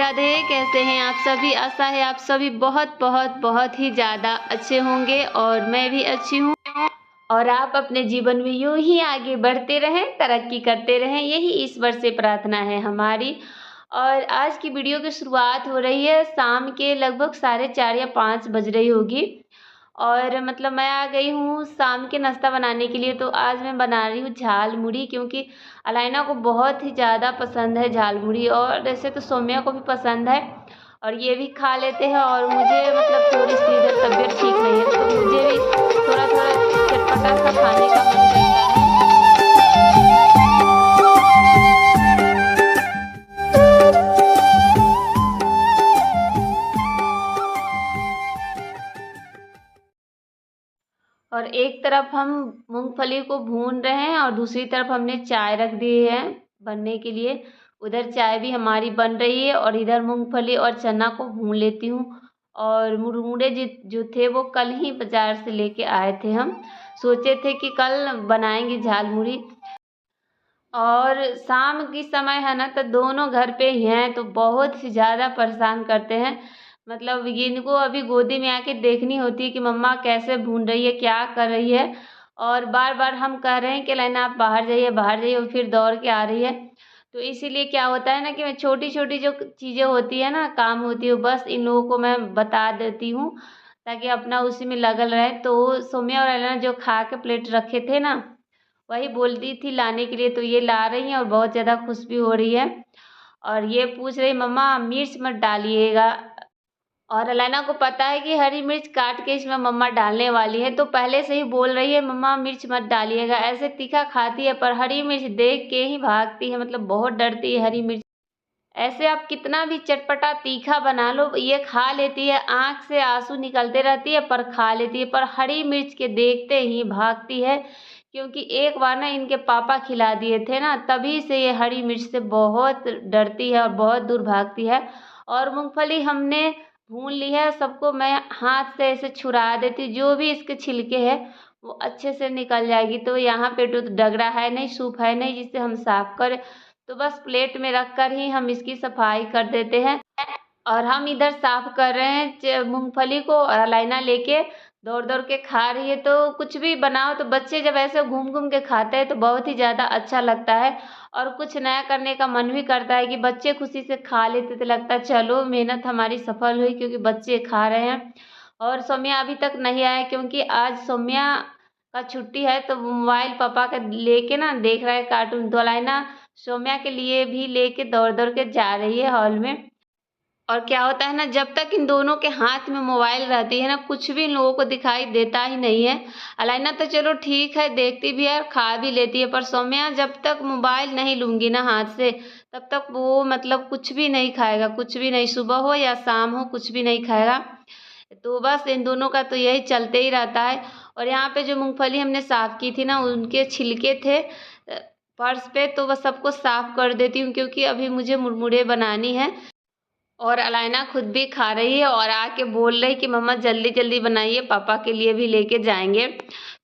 राधे। कैसे हैं आप सभी? आशा है आप सभी बहुत बहुत बहुत ही ज़्यादा अच्छे होंगे और मैं भी अच्छी हूँ और आप अपने जीवन में यूं ही आगे बढ़ते रहें, तरक्की करते रहें, यही ईश्वर से प्रार्थना है हमारी। और आज की वीडियो की शुरुआत हो रही है शाम के लगभग 4:30 या 5 बज रही होगी और मतलब मैं आ गई हूँ शाम के नाश्ता बनाने के लिए। तो आज मैं बना रही हूँ झाल मुड़ी, क्योंकि अलाइना को बहुत ही ज़्यादा पसंद है झाल मुड़ी और वैसे तो सौम्या को भी पसंद है और ये भी खा लेते हैं। और मुझे मतलब थोड़ी सी इधर तबीयत ठीक नहीं है तो मुझे भी थोड़ा थोड़ा चटपटा सा खाने का मन करता है। और एक तरफ हम मूंगफली को भून रहे हैं और दूसरी तरफ हमने चाय रख दी है बनने के लिए। उधर चाय भी हमारी बन रही है और इधर मूंगफली और चना को भून लेती हूँ। और मुरमुरे जो थे वो कल ही बाज़ार से लेके आए थे। हम सोचे थे कि कल बनाएंगे झाल मुड़ी और शाम की समय है ना तो दोनों घर पे ही हैं तो बहुत ही ज़्यादा परेशान करते हैं। मतलब इनको अभी गोदी में आके देखनी होती है कि मम्मा कैसे भून रही है, क्या कर रही है। और बार बार हम कह रहे हैं कि लेना आप बाहर जाइए और फिर दौड़ के आ रही है। तो इसीलिए क्या होता है ना कि मैं छोटी छोटी जो चीज़ें होती है ना, काम होती है, बस इन लोगों को मैं बता देती हूँ ताकि अपना उसी में लगल रहे। तो सौम्या और एलेना जो खा के प्लेट रखे थे ना, वही बोल दी थी लाने के लिए, तो ये ला रही हैं और बहुत ज़्यादा खुश भी हो रही है। और ये पूछ रही मम्मा मिर्च मत डालिएगा। और अलाना को पता है कि हरी मिर्च काट के इसमें मम्मा डालने वाली है, तो पहले से ही बोल रही है मम्मा मिर्च मत डालिएगा। ऐसे तीखा खाती है पर हरी मिर्च देख के ही भागती है, मतलब बहुत डरती है हरी मिर्च। ऐसे आप कितना भी चटपटा तीखा बना लो ये खा लेती है, आँख से आंसू निकलते रहती है पर खा लेती है। पर हरी मिर्च के देखते ही भागती है, क्योंकि एक बार ना इनके पापा खिला दिए थे ना, तभी से ये हरी मिर्च से बहुत डरती है और बहुत दूर भागती है। और मूंगफली हमने भून ली है, सबको मैं हाथ से ऐसे छुड़ा देती हूँ, जो भी इसके छिलके हैं वो अच्छे से निकल जाएगी। तो यहाँ पे तो डगरा है नहीं, सूप है नहीं जिससे हम साफ करें, तो बस प्लेट में रख कर ही हम इसकी सफाई कर देते हैं। और हम इधर साफ कर रहे हैं मूंगफली को और अलाइना लेके दौड़ दौड़ के खा रही है। तो कुछ भी बनाओ तो बच्चे जब ऐसे घूम घूम के खाते हैं तो बहुत ही ज़्यादा अच्छा लगता है और कुछ नया करने का मन भी करता है कि बच्चे खुशी से खा लेते, तो लगता है चलो मेहनत हमारी सफल हुई क्योंकि बच्चे खा रहे हैं। और सौम्या अभी तक नहीं आया क्योंकि आज सौम्या का छुट्टी है, तो मोबाइल पापा का लेके ना देख रहा है कार्टून। तो अलाइना सौम्या के लिए भी लेके दौड़ दौड़ के जा रही है हॉल में। और क्या होता है ना, जब तक इन दोनों के हाथ में मोबाइल रहती है ना, कुछ भी इन लोगों को दिखाई देता ही नहीं है। अलाइना तो चलो ठीक है, देखती भी है, खा भी लेती है, पर सौम्या जब तक मोबाइल नहीं लूँगी ना हाथ से तब तक वो मतलब कुछ भी नहीं खाएगा, कुछ भी नहीं, सुबह हो या शाम हो कुछ भी नहीं खाएगा। तो बस इन दोनों का तो यही चलते ही रहता है। और यहाँ पे जो मूंगफली हमने साफ़ की थी ना, उनके छिलके थे फर्श पे, तो बस सबको साफ़ कर देती हूँ क्योंकि अभी मुझे मुरमुरे बनानी है। और अलाइना खुद भी खा रही है और आके बोल रही कि मम्मा जल्दी जल्दी बनाइए, पापा के लिए भी लेके जाएंगे।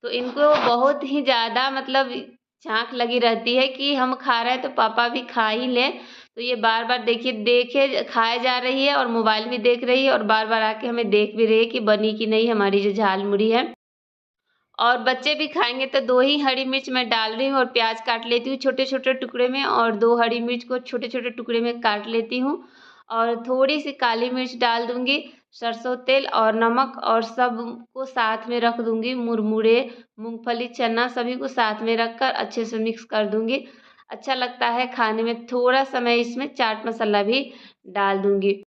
तो इनको बहुत ही ज़्यादा मतलब झांक लगी रहती है कि हम खा रहे हैं तो पापा भी खा ही लें। तो ये बार बार देखिए देखे खाए जा रही है और मोबाइल भी देख रही है और बार बार आके हमें देख भी रही है कि बनी कि नहीं हमारी जो झाल मुड़ी है। और बच्चे भी खाएंगे तो 2 ही हरी मिर्च मैं डाल रही हूँ और प्याज काट लेती हूँ छोटे छोटे टुकड़े में, और 2 हरी मिर्च को छोटे छोटे टुकड़े में काट लेती हूँ। और थोड़ी सी काली मिर्च डाल दूँगी, सरसों तेल और नमक, और सब को साथ में रख दूँगी। मुरमुरे, मूंगफली, चना सभी को साथ में रख कर अच्छे से मिक्स कर दूँगी। अच्छा लगता है खाने में। थोड़ा सा मैं इसमें चाट मसाला भी डाल दूँगी।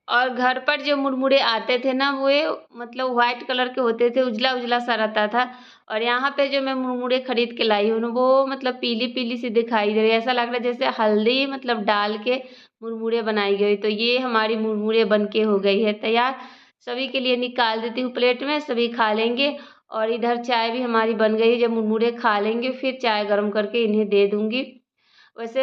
और घर पर जो मुरमुरे आते थे ना, वो मतलब वाइट कलर के होते थे, उजला उजला सा रहता था। और यहाँ पे जो मैं मुरमुरे खरीद के लाई हूँ ना, वो मतलब पीली पीली सी दिखाई दे रही है, ऐसा लग रहा है जैसे हल्दी मतलब डाल के मुरमुरे बनाई गई। तो ये हमारी मुरमुरे बन के हो गई है तैयार। सभी के लिए निकाल देती हूँ प्लेट में, सभी खा लेंगे। और इधर चाय भी हमारी बन गई है, जब मुरमुरे खा लेंगे फिर चाय गर्म करके इन्हें दे दूँगी। वैसे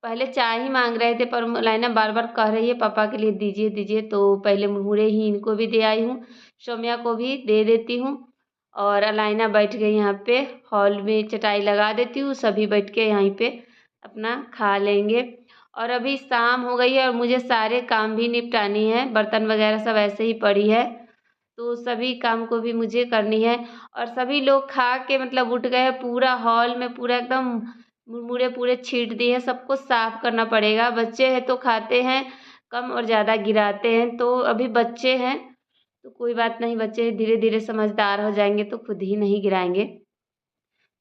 पहले चाय ही मांग रहे थे पर लाइना बार बार कह रही है पापा के लिए दीजिए दीजिए, तो पहले मुरमुरे ही इनको भी दे आई हूँ, सौम्या को भी दे देती हूँ। और अलाइना बैठ गई यहाँ पे हॉल में, चटाई लगा देती हूँ, सभी बैठ के यहीं पे अपना खा लेंगे। और अभी शाम हो गई है और मुझे सारे काम भी निपटानी है, बर्तन वगैरह सब ऐसे ही पड़ी है, तो सभी काम को भी मुझे करनी है। और सभी लोग खा के मतलब उठ गए हैं, पूरा हॉल में पूरा एकदम मुरमुरे पूरे छींट दिए हैं, सबको साफ करना पड़ेगा। बच्चे हैं तो खाते हैं कम और ज़्यादा गिराते हैं, तो अभी बच्चे हैं तो कोई बात नहीं, बच्चे धीरे धीरे समझदार हो जाएंगे तो खुद ही नहीं गिराएंगे।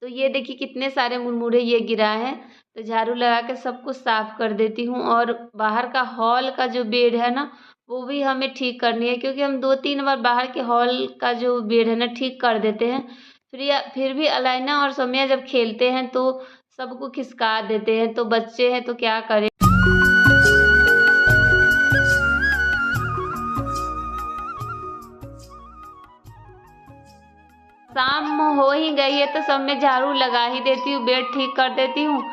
तो ये देखिए कितने सारे मुरमुरे ये गिरा है, तो झाड़ू लगा के सब कुछ साफ कर देती हूँ। और बाहर का हॉल का जो बेड है ना, वो भी हमें ठीक करनी है, क्योंकि हम 2-3 बार बाहर के हॉल का जो बेड है ना ठीक कर देते हैं, फिर भी अलाइना और सौम्या जब खेलते हैं तो सबको खिसका देते हैं, तो बच्चे हैं तो क्या करें। शाम हो ही गई है तो सब में झाड़ू लगा ही देती हूँ, बेड ठीक कर देती हूँ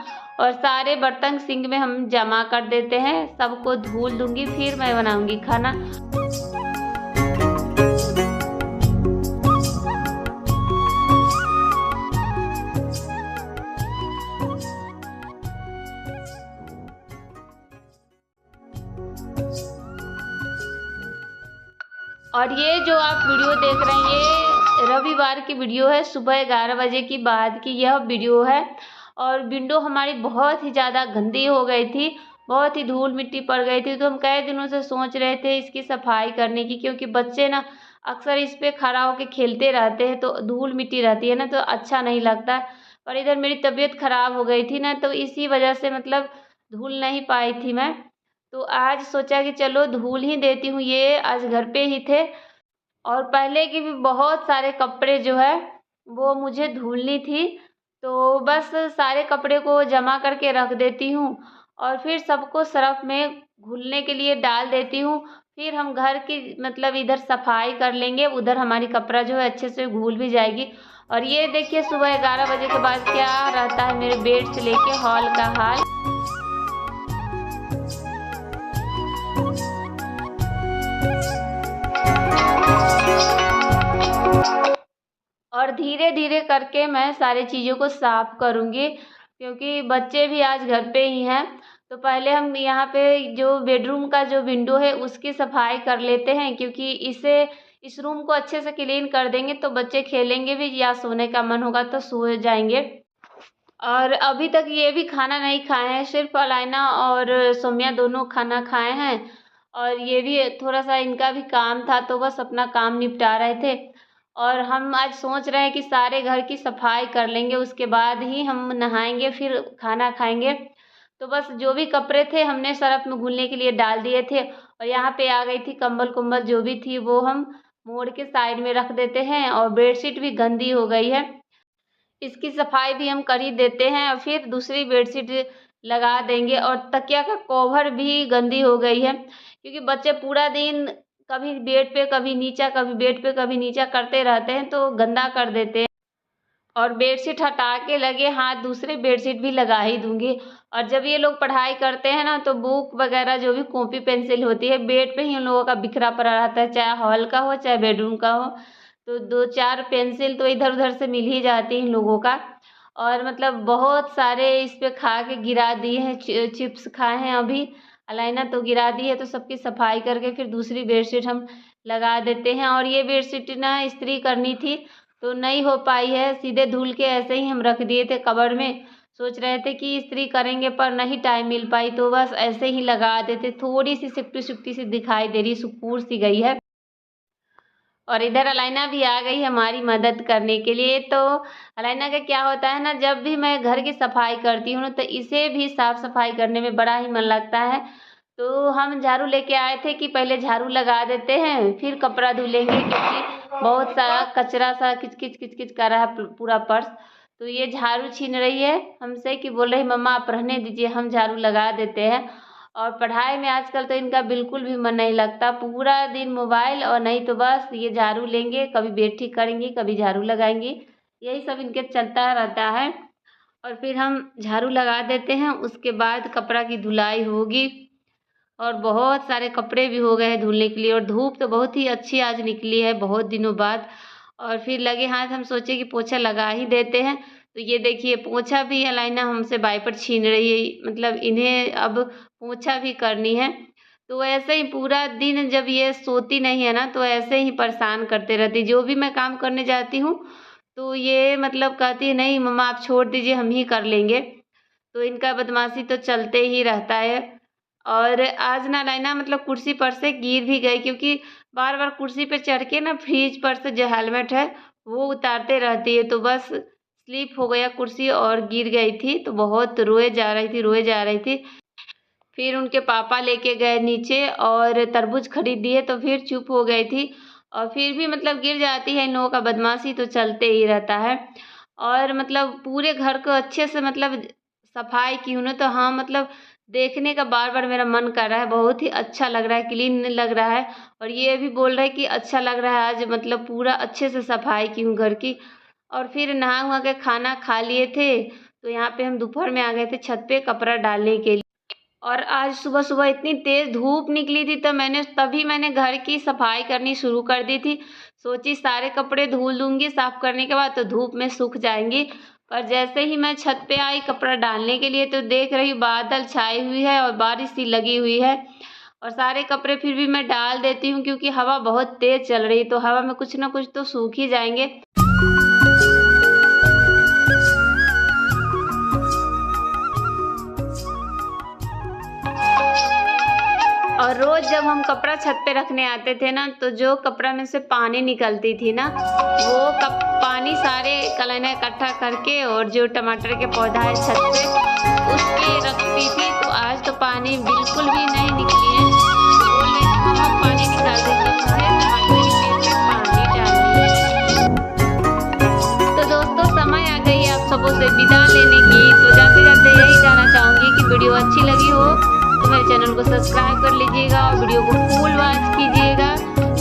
और सारे बर्तन सिंक में हम जमा कर देते हैं, सबको धुल दूंगी फिर मैं बनाऊंगी खाना। और ये जो आप वीडियो देख रहे हैं ये रविवार की वीडियो है, सुबह 11 बजे की बाद की यह वीडियो है। और विंडो हमारी बहुत ही ज़्यादा गंदी हो गई थी, बहुत ही धूल मिट्टी पड़ गई थी, तो हम कई दिनों से सोच रहे थे इसकी सफाई करने की, क्योंकि बच्चे ना अक्सर इस पे खड़ा होकर खेलते रहते हैं तो धूल मिट्टी रहती है ना तो अच्छा नहीं लगता। पर इधर मेरी तबीयत ख़राब हो गई थी ना, तो इसी वजह से मतलब धुल नहीं पाई थी मैं। तो आज सोचा कि चलो धुल ही देती हूँ, ये आज घर पे ही थे और पहले की भी बहुत सारे कपड़े जो है वो मुझे धुलनी थी, तो बस सारे कपड़े को जमा करके रख देती हूँ और फिर सबको सर्फ़ में घुलने के लिए डाल देती हूँ। फिर हम घर की मतलब इधर सफाई कर लेंगे, उधर हमारी कपड़ा जो है अच्छे से घुल भी जाएगी। और ये देखिए सुबह 11 बजे के बाद क्या रहता है मेरे बेड से लेके हॉल का हाल। और धीरे धीरे करके मैं सारी चीज़ों को साफ़ करूँगी, क्योंकि बच्चे भी आज घर पे ही हैं। तो पहले हम यहाँ पे जो बेडरूम का जो विंडो है उसकी सफाई कर लेते हैं, क्योंकि इस रूम को अच्छे से क्लीन कर देंगे तो बच्चे खेलेंगे भी या सोने का मन होगा तो सो जाएंगे। और अभी तक ये भी खाना नहीं खाए हैं, सिर्फ अलाइना और सौम्या दोनों खाना खाए हैं। और ये भी थोड़ा सा इनका भी काम था तो बस अपना काम निपटा रहे थे। और हम आज सोच रहे हैं कि सारे घर की सफाई कर लेंगे, उसके बाद ही हम नहाएंगे फिर खाना खाएंगे। तो बस जो भी कपड़े थे हमने सर्फ़ में घुलने के लिए डाल दिए थे और यहाँ पे आ गई थी कंबल कुंबल जो भी थी वो हम मोड़ के साइड में रख देते हैं। और बेडशीट भी गंदी हो गई है, इसकी सफाई भी हम कर ही देते हैं और फिर दूसरी बेडशीट लगा देंगे। और तकिया का कवर भी गंदी हो गई है, क्योंकि बच्चे पूरा दिन कभी बेड पे कभी नीचा, कभी बेड पे कभी नीचा करते रहते हैं तो गंदा कर देते हैं। और बेडशीट हटा के लगे हाथ दूसरे बेडशीट भी लगा ही दूंगी। और जब ये लोग पढ़ाई करते हैं ना तो बुक वगैरह जो भी कॉपी पेंसिल होती है बेड पे ही उन लोगों का बिखरा पड़ा रहता है, चाहे हॉल का हो चाहे बेडरूम का हो। तो 2-4 पेंसिल तो इधर उधर से मिल ही जाती हैं इन लोगों का। और मतलब बहुत सारे इस पे खा के गिरा दिए हैं, चिप्स खाए हैं अभी, अलाइना तो गिरा दी है, तो सबकी सफाई करके फिर दूसरी बेडशीट हम लगा देते हैं। और ये बेडशीट ना इस्त्री करनी थी तो नहीं हो पाई है, सीधे धुल के ऐसे ही हम रख दिए थे कबर्ड में। सोच रहे थे कि इस्त्री करेंगे पर नहीं टाइम मिल पाई तो बस ऐसे ही लगा देते। थोड़ी सी सिपटी सिपटी सी दिखाई दे रही, सुकूर सी गई है। और इधर अलाइना भी आ गई हमारी मदद करने के लिए। तो अलाइना का क्या होता है ना, जब भी मैं घर की सफाई करती हूँ ना तो इसे भी साफ़ सफाई करने में बड़ा ही मन लगता है। तो हम झाड़ू लेके आए थे कि पहले झाड़ू लगा देते हैं फिर कपड़ा धुलेंगे, क्योंकि बहुत सारा कचरा सा किचकिच किचकिच कर रहा है पूरा फर्श। तो ये झाड़ू छीन रही है हमसे कि बोल रही मम्मा आप रहने दीजिए हम झाड़ू लगा देते हैं। और पढ़ाई में आजकल तो इनका बिल्कुल भी मन नहीं लगता, पूरा दिन मोबाइल और नहीं तो बस ये झाड़ू लेंगे, कभी बेड ठीक करेंगी कभी झाड़ू लगाएंगी, यही सब इनके चलता रहता है। और फिर हम झाड़ू लगा देते हैं, उसके बाद कपड़ा की धुलाई होगी। और बहुत सारे कपड़े भी हो गए हैं धुलने के लिए, और धूप तो बहुत ही अच्छी आज निकली है बहुत दिनों बाद। और फिर लगे हाथ हम सोचे कि पोछा लगा ही देते हैं। तो ये देखिए पोंछा भी अलाइना हमसे वाइपर छीन रही है, मतलब इन्हें अब पोंछा भी करनी है। तो ऐसे ही पूरा दिन जब ये सोती नहीं है ना, तो ऐसे ही परेशान करते रहती। जो भी मैं काम करने जाती हूँ तो ये मतलब कहती है नहीं मम्मा आप छोड़ दीजिए हम ही कर लेंगे। तो इनका बदमाशी तो चलते ही रहता है। और आज ना लाइना मतलब कुर्सी पर से गिर भी गई, क्योंकि बार बार कुर्सी पे चढ़ के ना फ्रिज पर से जो हेलमेट है वो उतारते रहती है, तो बस स्लिप हो गया कुर्सी और गिर गई थी। तो बहुत रोए जा रही थी, रोए जा रही थी। फिर उनके पापा लेके गए नीचे और तरबूज खरीद दिए, तो फिर चुप हो गई थी। और फिर भी मतलब गिर जाती है, इन लोगों का बदमाशी तो चलते ही रहता है। और मतलब पूरे घर को अच्छे से मतलब सफाई की हूँ ना, तो हाँ मतलब देखने का बार बार मेरा मन कर रहा है। बहुत ही अच्छा लग रहा है, क्लीन लग रहा है। और ये भी बोल रहा है कि अच्छा लग रहा है, आज मतलब पूरा अच्छे से सफाई की हूँ घर की। और फिर नहा वहा के खाना खा लिए थे, तो यहाँ पे हम दोपहर में आ गए थे छत पे कपड़ा डालने के लिए। और आज सुबह-सुबह इतनी तेज़ धूप निकली थी, तो तभी मैंने घर की सफाई करनी शुरू कर दी थी। सोची सारे कपड़े धुल दूँगी, साफ़ करने के बाद तो धूप में सूख जाएँगी। पर जैसे ही मैं छत पे आई कपड़ा डालने के लिए, तो देख रही हूँ बादल छाई हुई है और बारिश सी लगी हुई है। और सारे कपड़े फिर भी मैं डाल देती हूँ, क्योंकि हवा बहुत तेज़ चल रही है, तो हवा में कुछ ना कुछ तो सूख ही जाएँगे। और रोज़ जब हम कपड़ा छत पे रखने आते थे ना, तो जो कपड़ा में से पानी निकलती थी ना, वो पानी सारे कलाइना इकट्ठा करके और जो टमाटर के पौधा है छत पे उस पे रखती थी। तो आज तो पानी बिल्कुल भी नहीं निकली है। बोल रही थी मम्मा पानी निकाल देती हूँ, टमाटर के पेड़ पे पानी डालनी है। तो दोस्तों समय आ गई आप सबों से विदा लेने की। तो जाते जाते यही कहना चाहूँगी कि वीडियो अच्छी लगी हो तो मेरे चैनल को सब्सक्राइब कर लीजिएगा और वीडियो को फुल वॉच कीजिएगा।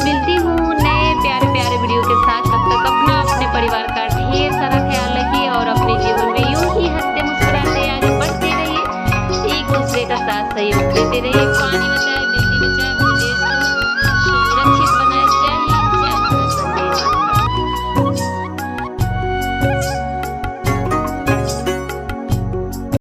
मिलती हूँ नए प्यारे प्यारे वीडियो के साथ। तब तक अपना अपने परिवार का ढेर सारा ख्याल रखिए और अपने जीवन में यूं ही हंसते मुस्कुराते आगे बढ़ते रहिए। एक दूसरे का साथ सहयोग देते रहिए। पानी